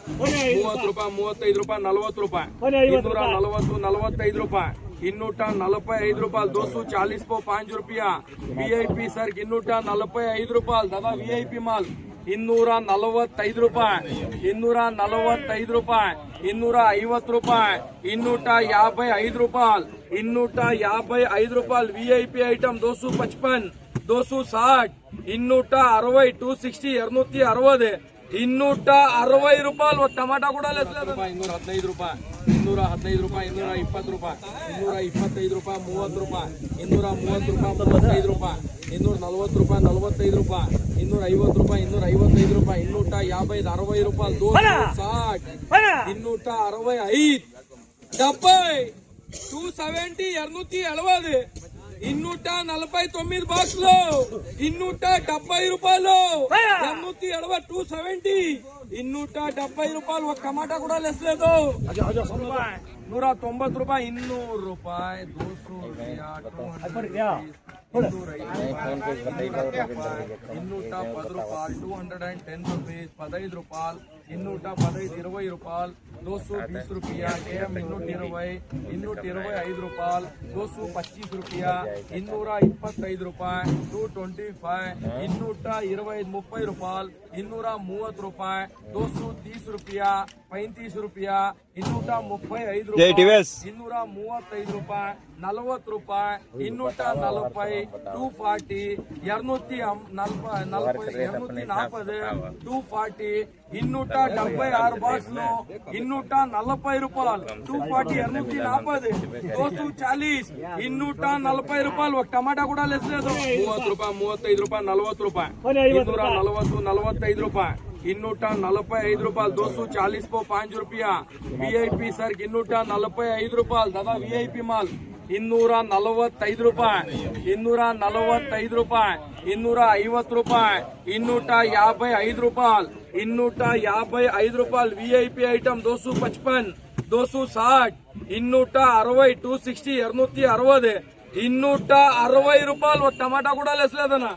30 ರೂಪಾಯಿ 35 ರೂಪಾಯಿ 40 ರೂಪಾಯಿ 240 45 ರೂಪಾಯಿ 245 ರೂಪಾಯಿ 240 को 5 रुपया वीआईपी सर 245 ರೂಪಾಯಿ दादा वीआईपी माल 245 ರೂಪಾಯಿ 245 ರೂಪಾಯಿ 250 ರೂಪಾಯಿ 255 ರೂಪಾಯಿ 255 ರೂಪಾಯಿ वीआईपी ಐಟಮ್ 255 260 260 260 260 260 ರೂಪಾಯಿ ಟಮಾಟಾ ಕೂಡ ಲೆಸ್ಸಲ್ಲ 215 ರೂಪಾಯಿ 215 ರೂಪಾಯಿ 220 ರೂಪಾಯಿ 225 ರೂಪಾಯಿ 30 ರೂಪಾಯಿ 230 ರೂಪಾಯಿ 35 ರೂಪಾಯಿ 240 ರೂಪಾಯಿ 45 ರೂಪಾಯಿ 250 ರೂಪಾಯಿ 255 60 ರೂಪಾಯಿ 260 265 70 270 270 249 బాక్స్లో 270 రూపాయలు 270 270 రూపాయలు ఒక టమాటా కూడా లెస్ లేదు 190 రూపాయి 200 రూపాయి 200 రూపాయ 210 రూపాయలు 210 రూపీస్ 15 రూపాయలు 215 20 రూపాయలు 220 रुपया केएम 220 225 ರೂಪಾಯಿ 225 रुपया 225 ರೂಪಾಯಿ 225 225 30 ರೂಪಾಯಿ 230 ರೂಪಾಯಿ 230 रुपया 35 रुपया 235 ರೂಪಾಯಿ 235 ರೂಪಾಯಿ 40 ರೂಪಾಯಿ 240 240 240 240 276 బాక్స్ లో 240 రూపాయలు 240 240 240 రూపాయలు ఒక టమాటా కూడా లెస్ లేదు 30 రూపాయి 35 రూపాయి 40 రూపాయి 240 45 రూపాయి 245 రూపాయలు 240 को 5 रुपया वीआईपी सर 245 ರೂಪಾಯಿ दादा वीआईपी माल 245 ರೂಪಾಯಿ 245 ರೂಪಾಯಿ 250 ರೂಪಾಯಿ 255 ರೂಪಾಯಿ 255 ರೂಪಾಯಿ वीआईपी ಐಟಮ್ 255 260 260 260 260 260 ರೂಪಾಯಿ ఒక టమాటా కూడా లెస్ లేదన్నా